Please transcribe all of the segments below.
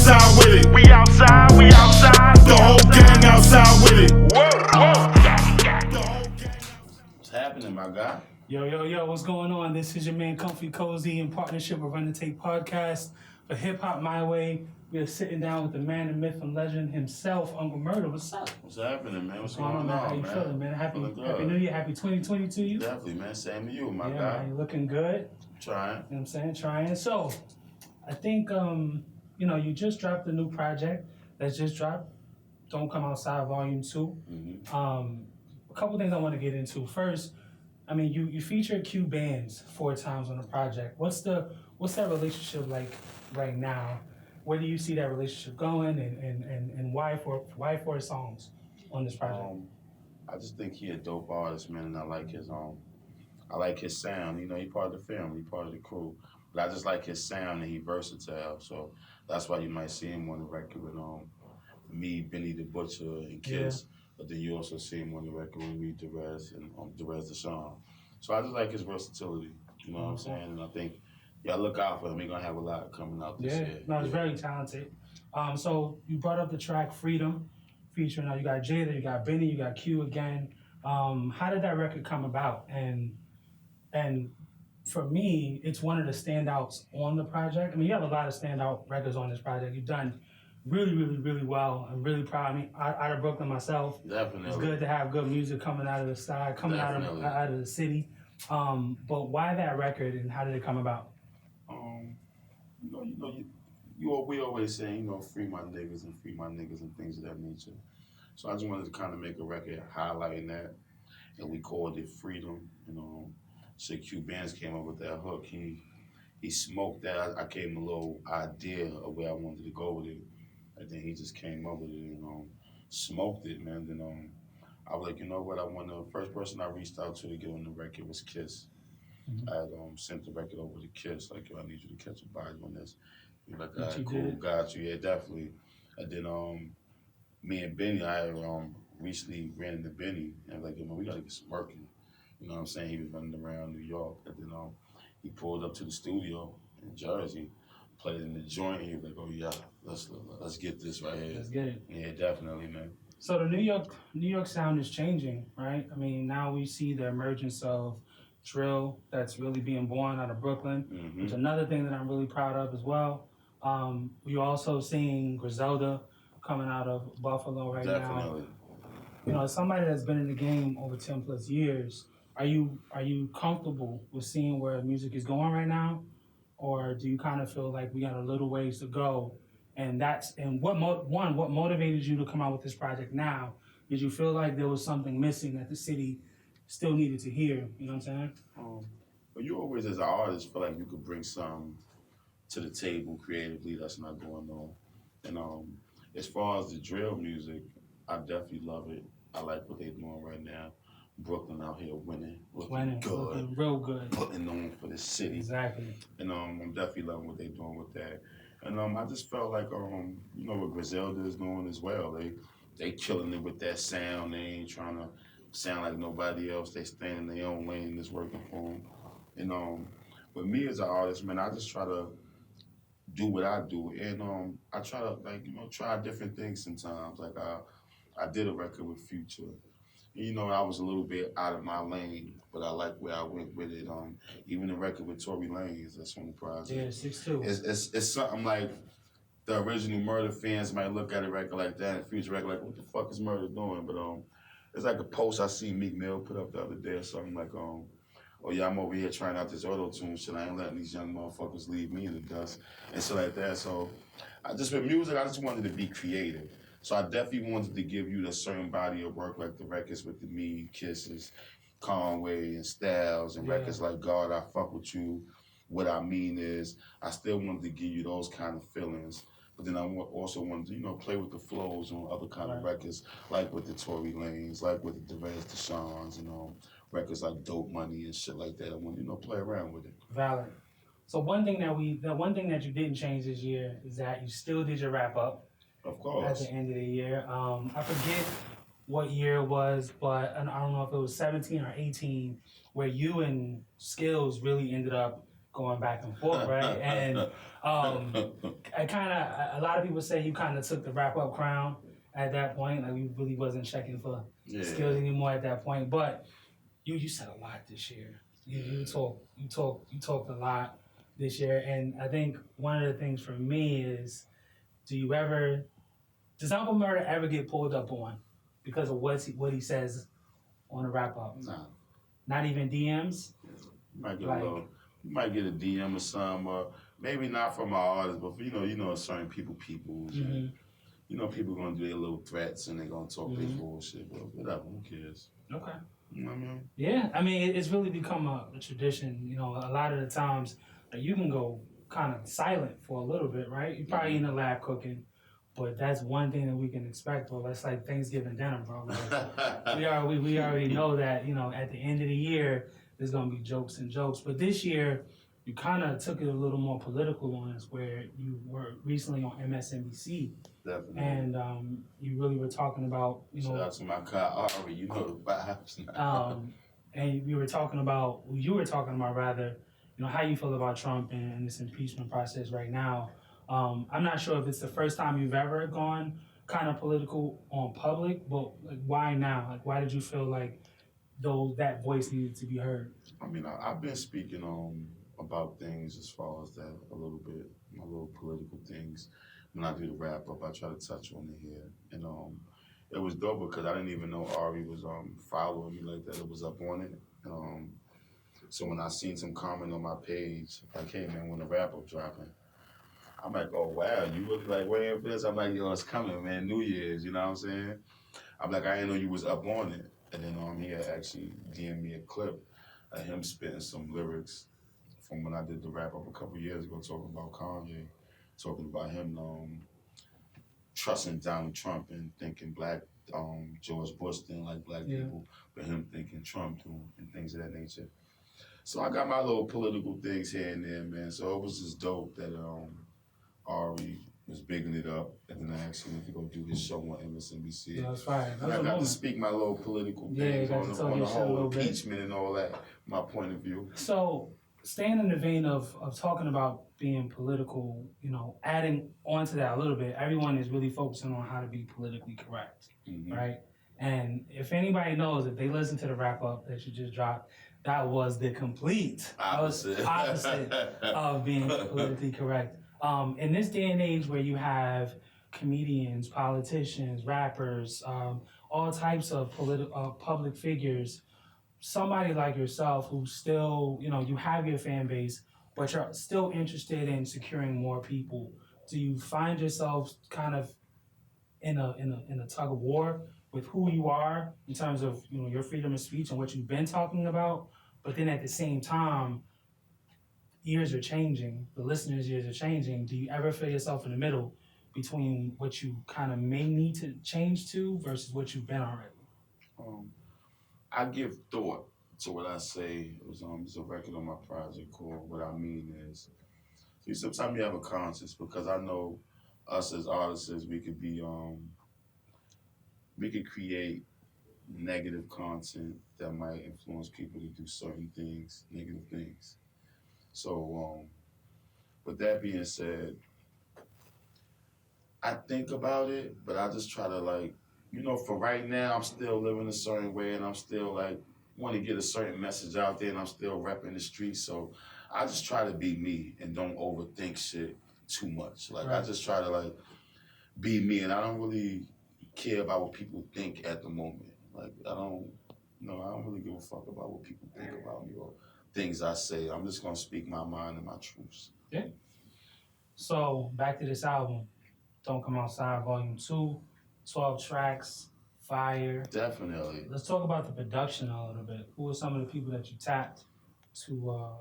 outside with it. We outside. The whole gang outside with it. What's happening, my guy? Yo, what's going on? This is your man Comfy Cosi in partnership with RUNTHETAPE podcast for Hip Hop My Way. We are sitting down with the man, the myth, and legend himself, Uncle Murda. What's up? What's happening, man? What's going on, man? How you feeling, man? Happy New Year, happy 2020 to you. Definitely, man. Same to you, my guy. Man, you're looking good. Trying. You know what I'm saying? Trying. So, I think, you just dropped a new project that's just dropped. Don't Come Outside Volume 2. Mm-hmm. A couple things I want to get into. First, I mean, you featured Q bands 4 times on the project. What's that relationship like right now? Where do you see that relationship going, and why 4 songs on this project? I just think he a dope artist, man, and I like his sound. You know, he part of the family, he part of the crew. But I just like his sound and he versatile. So that's why you might see him on the record with me, Benny the Butcher, and Kiss. Yeah. But then you also see him on the record with me, Derez, and Derez Deshawn. So I just like his versatility. You know what I'm saying? And I think y'all look out for him. He's gonna have a lot coming out this year. No, he's very talented. So you brought up the track Freedom, featuring you got Jada, you got Benny, you got Q again. How did that record come about? And for me, it's one of the standouts on the project. I mean, you have a lot of standout records on this project. You've done really, really, really well. I'm really proud. I mean, out of Brooklyn myself, Definitely. It's good to have good music coming out of the side, coming out of the city. But why that record, and how did it come about? We always say, free my niggas and things of that nature. So I just wanted to kind of make a record highlighting that, and we called it Freedom. So Q Bands came up with that hook. He smoked that. I gave him a little idea of where I wanted to go with it, and then he just came up with it and smoked it, man. Then I was like, you know what? The first person I reached out to get on the record was Kiss. Mm-hmm. I had sent the record over to Kiss, like, yo, I need you to catch a body on this. He was like, all right, cool, got you, yeah, definitely. And then me and Benny, I had recently ran into Benny, and like, we gotta get some work in. You know what I'm saying? He was running around New York, and then he pulled up to the studio in Jersey, played in the joint, and he was like, oh yeah, let's get this right here. Let's get it. Yeah, definitely, man. So the New York sound is changing, right? I mean, now we see the emergence of drill that's really being born out of Brooklyn, which is another thing that I'm really proud of as well. You're also seeing Griselda coming out of Buffalo right now. As somebody that's been in the game over 10 plus years, are you comfortable with seeing where music is going right now? Or do you kind of feel like we got a little ways to go? And what motivated you to come out with this project now? Did you feel like there was something missing that the city still needed to hear? You know what I'm saying? Well, you always, as an artist, feel like you could bring some to the table creatively that's not going on. And as far as the drill music, I definitely love it. I like what they're doing right now. Brooklyn out here winning good, looking real good, putting on for the city. Exactly. And I'm definitely loving what they're doing with that. And I just felt like what Griselda is doing as well. They killing it with that sound. They ain't trying to sound like nobody else. They staying in their own lane. It's working for them. And with me as an artist, man, I just try to do what I do, and I try to try different things sometimes. Like I did a record with Future. I was a little bit out of my lane, but I like where I went with it. Even the record with Tory Lanez, that's on the project. Yeah, 6'2". It's something like the original Murda fans might look at a record like that and Future record like, what the fuck is Murda doing? But it's like a post I see Meek Mill put up the other day or something like, oh yeah, I'm over here trying out this auto-tune shit. I ain't letting these young motherfuckers leave me in the dust and shit like that. So with music, I just wanted to be creative. So I definitely wanted to give you a certain body of work, like the records with the Me, Kisses, Conway, and Styles, and records like God, I Fuck With You. What I mean is, I still wanted to give you those kind of feelings. But then I also wanted to, play with the flows on other kind of records, like with the Tory Lanez, like with the Derez Deshawn's, records like Dope Money and shit like that. I want play around with it. Valid. So one thing that you didn't change this year is that you still did your wrap up. Of course. At the end of the year. I forget what year it was, but I don't know if it was 17 or 18, where you and Skills really ended up going back and forth, right? And I kind of, a lot of people say you kind of took the wrap up crown at that point. Like, we really wasn't checking for skills anymore at that point. But you said a lot this year. You talked a lot this year. And I think one of the things for me is, does Uncle Murda ever get pulled up on because of what he says on the wrap up? Nah. Not even DMs? You might get a DM or something, or maybe not from our artists, but for, you know, certain people. Mm-hmm. You know, people gonna do their little threats and they gonna talk their bullshit, but whatever, who cares? Okay. You know what I mean? Yeah, I mean, it's really become a tradition. You know, a lot of the times you can go kind of silent for a little bit, right? You're probably in the lab cooking, but that's one thing that we can expect. Or that's like Thanksgiving dinner, bro. Like, we already know that, you know, at the end of the year, there's gonna be jokes and jokes. But this year, you kind of took it a little more political on us, where you were recently on MSNBC. Definitely. And you really were talking about, you know. Shout out to my car, Ari, you know the vibes. And you were talking about rather, you know, how you feel about Trump and this impeachment process right now. I'm not sure if it's the first time you've ever gone kind of political on public, but like, why now? Like, why did you feel like that voice needed to be heard? I mean, I've been speaking about things as far as that a little bit, my little political things. When I do the wrap up, I try to touch on it here, and it was dope because I didn't even know Ari was following me like that. It was up on it. So when I seen some comment on my page, like, hey man, when the wrap up dropping, I'm like, oh wow, you really like waiting for this? I'm like, yo, it's coming, man, New Year's, you know what I'm saying? I'm like, I didn't know you was up on it. And then he had actually DM'd me a clip of him spitting some lyrics from when I did the wrap up a couple years ago, talking about Kanye, talking about him trusting Donald Trump and thinking black George Bush didn't like black people, but him thinking Trump do, and things of that nature. So I got my little political things here and there, man. So it was just dope that Ari was bigging it up, and then I asked him to go do his show on MSNBC. Yeah, that's fine. And I got to speak my little political things on the whole impeachment and all that, my point of view. So, staying in the vein of talking about being political, you know, adding on to that a little bit, everyone is really focusing on how to be politically correct, right? And if anybody knows, if they listen to the wrap up that you just dropped, that was the complete opposite of being politically correct. In this day and age where you have comedians, politicians, rappers, all types of public figures, somebody like yourself who still, you know, you have your fan base, but you're still interested in securing more people, do you find yourself kind of in a tug of war with who you are in terms of, you know, your freedom of speech and what you've been talking about, but then at the same time, years are changing, the listeners' years are changing. Do you ever feel yourself in the middle between what you kind of may need to change to versus what you've been already? I give thought to what I say. It was a record on my project called What I Mean Is. See, sometimes you have a conscience, because I know us as artists, we could be, we could create negative content that might influence people to do certain things, negative things. So, with that being said, I think about it, but I just try to, like, you know, for right now, I'm still living a certain way, and I'm still like want to get a certain message out there, and I'm still repping the streets. So I just try to be me and don't overthink shit too much. Like, I just try to like be me, and I don't really care about what people think at the moment. Like, I don't really give a fuck about what people think about me or things I say. I'm just gonna speak my mind and my truths. Yeah. So back to this album, Don't Come Outside Volume 2, 12 tracks, fire. Definitely. Let's talk about the production a little bit. Who are some of the people that you tapped to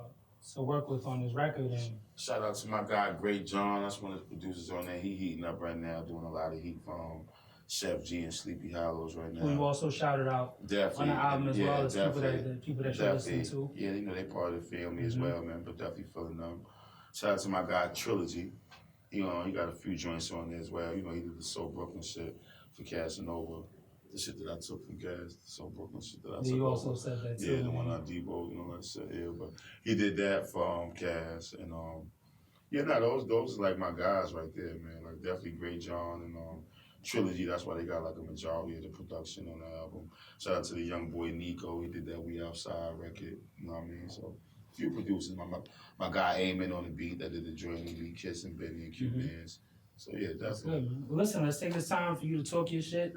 work with on this record? And shout out to my guy Great John. That's one of the producers on there. He heating up right now, doing a lot of heat from Chef G and Sleepy Hollows right now. Who you also shouted out on the album as well as people that you're listening to. Yeah, you know, they part of the family as well, man, but definitely feeling them. Shout out to my guy Trilogy. You know, he got a few joints on there as well. You know, he did the Soul Brooklyn shit for Casanova. The shit that I took from Gas, the Soul Brooklyn shit that I took. You also said that too. Yeah, the one on Debo, you know, that shit, yeah. But he did that for Cass, and Yeah, no, those are like my guys right there, man. Like definitely Great John and Trilogy. That's why they got like a majority of the production on the album. Shout out to the young boy Nico. He did that We Outside record. You know what I mean? So few producers. My guy Amen on the beat that did the joint with me, Kiss and Benny and Q Bands. So yeah, That's definitely. good, man. Well, listen, let's take this time for you to talk your shit.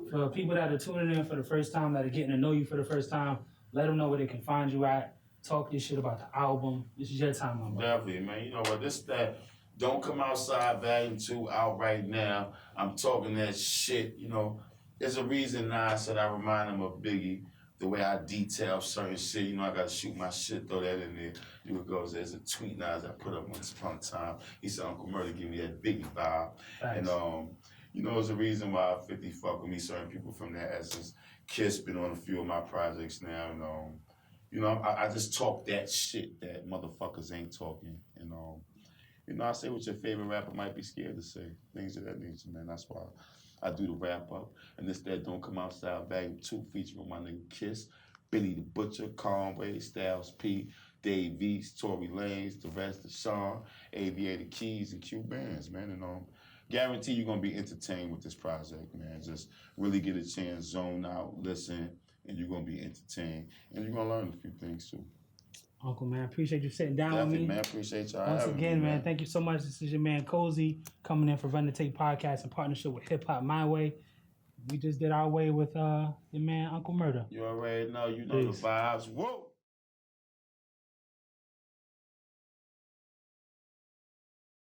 For people that are tuning in for the first time, that are getting to know you for the first time, let them know where they can find you at. Talk your shit about the album. This is your time, my brother. Definitely, man. You know what? That Don't Come Outside Volume 2 out right now. I'm talking that shit, you know. There's a reason now I said I remind him of Biggie, the way I detail certain shit. You know, I gotta shoot my shit, throw that in there. You know, it goes, there's a tweet now that I put up once upon a time. He said, Uncle Murda give me that Biggie vibe. Thanks. And you know, there's a reason why 50 fuck with me, certain people from that essence. Kiss been on a few of my projects now, and you know, I just talk that shit that motherfuckers ain't talking. And you know, I say what your favorite rapper might be scared to say. Things of that nature, man. That's why I do the wrap up. And this that Don't Come Outside Volume 2 featuring my nigga Kiss, Benny the Butcher, Conway, Styles P, Dave East, Tory Lanez, the rest of Sean, Aviator Keys, and Q Bands, man. And guarantee you're gonna be entertained with this project, man. Just really get a chance, zone out, listen, and you're gonna be entertained. And you're gonna learn a few things too. Uncle, man, appreciate you sitting down Definitely, with me. man. Appreciate y'all. Once having again, me, man, thank you so much. This is your man Cosi coming in for Run the Tape podcast in partnership with Hip Hop My Way. We just did our way with your man Uncle Murda. You already know, you know Peace. the vibes. Whoa!